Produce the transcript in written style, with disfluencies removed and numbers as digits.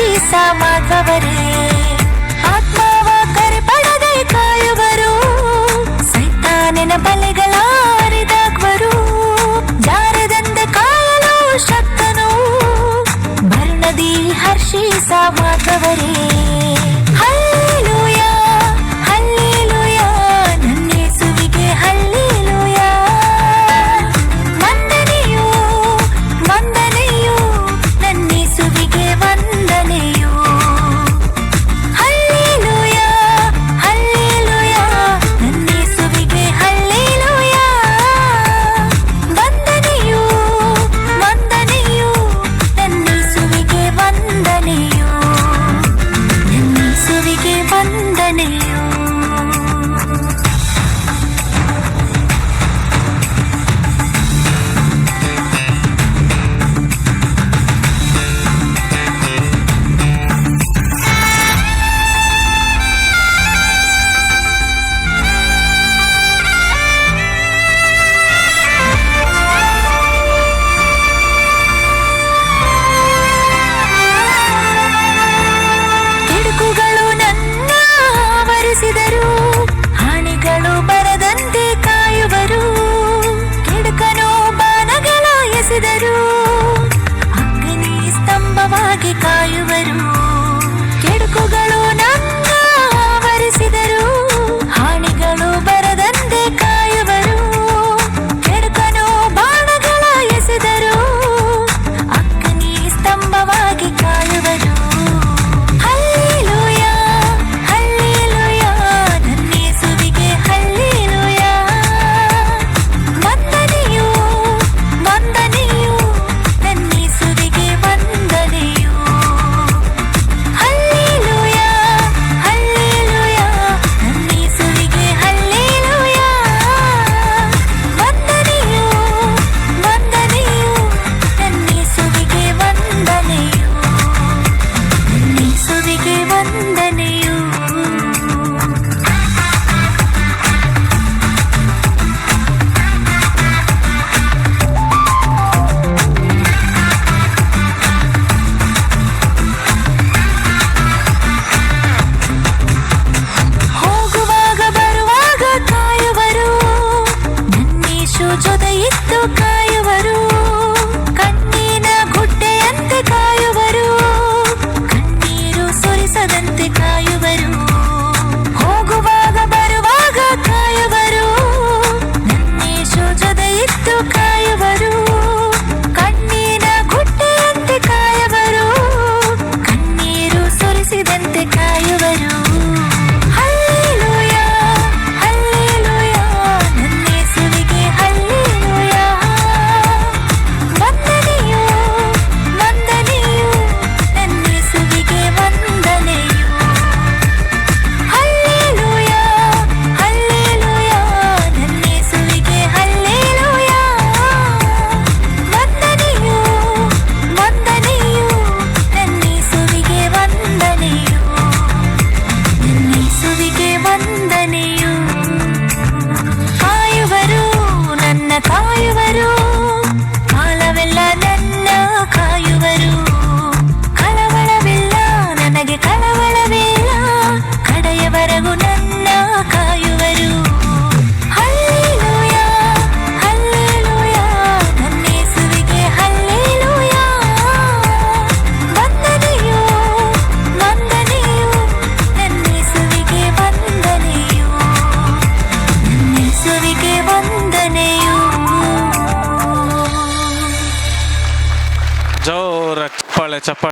ಹರ್ಷಿಸ ಮಾಧವರೇ, ಆತ್ಮವ ಕರೆಪಡದೆ ಕಾಯುವರು, ಸೈತಾನನ ಬಲೆಗಳ ಅರಿದಾಗುವರು, ಜಾರದಂತೆ ಕಾಯಲು ಶಕ್ತನು ಭರ್ಣದಿ ಹರ್ಷಿಸ ಮಾಧವರೇ. Hallelujah hallelujah ನನ್ನ ಯೇಸುವಿಗೆ ಹಲ್ಲೆಲೂಯಾ, ವಂದನೆಯು ವಂದನೆಯು ನನ್ನ ಯೇಸುವಿಗೆ ವಂದನೆಯು. ಹಲ್ಲೆಲೂಯಾ ಹಲ್ಲೆಲೂಯಾ ನನ್ನ ಯೇಸುವಿಗೆ ಹಲ್ಲೆಲೂಯಾ, ವಂದನೆಯು ವಂದನೆಯು ನನ್ನ ಯೇಸುವಿಗೆ ವಂದನೆಯು, ನನ್ನ ಯೇಸುವಿಗೆ ವಂದನೆಯು. ಕೆಡುಕುಗಳು ನನ್ನ ಆವರಿಸಿದರು, ಹಾನಿಗಳು ಬರದಂತೆ ಕಾಯುವರು, ಕೆಡುಕನು ಬಾಣಗಳ ಎಸೆದರು, ಅಗ್ನಿ ಸ್ತಂಭವಾಗಿ ಕಾಯುವರು. ಕೆಡುಕುಗಳು ನನ್ನ ಆವರಿಸಿದರು, ಹಾನಿಗಳು ಬರದಂತೆ ಕಾಯುವರು, ಕೆಡುಕನು ಬಾಣಗಳ ಎಸೆದರು, ಅಗ್ನಿ ಸ್ತಂಭವಾಗಿ ಕಾಯುವರು. ಹಲ್ಲೆಲೂಯಾ ಹಲ್ಲೆಲೂಯಾ ನನ್ನ ಯೇಸುವಿಗೆ ಹಲ್ಲೆಲೂಯಾ, ವಂದನೆಯು ವಂದನೆಯು ನನ್ನ ಯೇಸುವಿಗೆ ವಂದನೆಯು. ಹಲ್ಲೆಲೂಯಾ ಹಲ್ಲೆಲೂಯಾ ನನ್ನ ಯೇಸುವಿಗೆ ಹಲ್ಲೆಲೂಯಾ, ವಂದನೆಯು ವಂದನೆಯು ನನ್ನ ಯೇಸುವಿಗೆ ವಂದನೆಯು, ನನ್ನ ಯೇಸುವಿಗೆ ವಂದನೆಯು. ಹೋಗುವಾಗ ಬರುವಾಗ ಕಾಯುವರು, ನನ್ನೇಶು ಜೊತೆ ಇದ್ದು ಕಾಯುವರು, ಕಣ್ಣಿನ ಗುಡ್ಡೆಯಂತೆ ಕಾಯುವರು, ಕಣ್ಣೀರು ಸುರಿಸದಂತೆ ಕಾಯುವರು. ಹೋಗುವಾಗ ಬರುವಾಗ ಕಾಯುವರು, ನನ್ನೇಶು ಜೊತೆ ಇದ್ದು ಕಾಯುವರು, ಕಣ್ಣಿನ ಗುಡ್ಡೆಯಂತೆ ಕಾಯುವರು, ಕಣ್ಣೀರು ಸುರಿಸಿದಂತೆ ಕಾಯುವರು. ಹಲ್ಲೆಲೂಯಾ ಹಲ್ಲೆಲೂಯಾ ನನ್ನ ಯೇಸುವಿಗೆ ಹಲ್ಲೆಲೂಯಾ, ವಂದನೆಯು ವಂದನೆಯು ನನ್ನ ಯೇಸುವಿಗೆ ವಂದನೆಯು. ಹಲ್ಲೆಲೂಯಾ ಹಲ್ಲೆಲೂಯಾ ನನ್ನ ಯೇಸುವಿಗೆ ಹಲ್ಲೆಲೂಯಾ, ವಂದನೆಯು ವಂದನೆಯು ನನ್ನ ಯೇಸುವಿಗೆ ವಂದನೆಯು, ನನ್ನ ಯೇಸುವಿಗೆ ವಂದನೆಯು. ಕಾಯುವರು ನನ್ನ ಕಾಯುವರು, ಕಾಲವೆಲ್ಲ ನನ್ನ ಕಾಯುವರು, ಕಳವಳವಿಲ್ಲ ನನಗೆ ಕಳವಳವಿಲ್ಲ, ಕಡೆಯವರೆಗೂ ನನ್ನ ಕಾಯುವರು. ಹಲ್ಲೆಲೂಯಾ ಹಲ್ಲೆಲೂಯಾ ನನ್ನ ಯೇಸುವಿಗೆ ಹಲ್ಲೆಲೂಯಾ, ವಂದನೆಯು ವಂದನೆಯು ನನ್ನ ಯೇಸುವಿಗೆ ವಂದನೆಯು, ನನ್ನ ಯೇಸುವಿಗೆ ವಂದನೆಯು. ಜೋರ ಚಪ್ಪಾಳೆ ಚಪ್ಪಾಳೆ.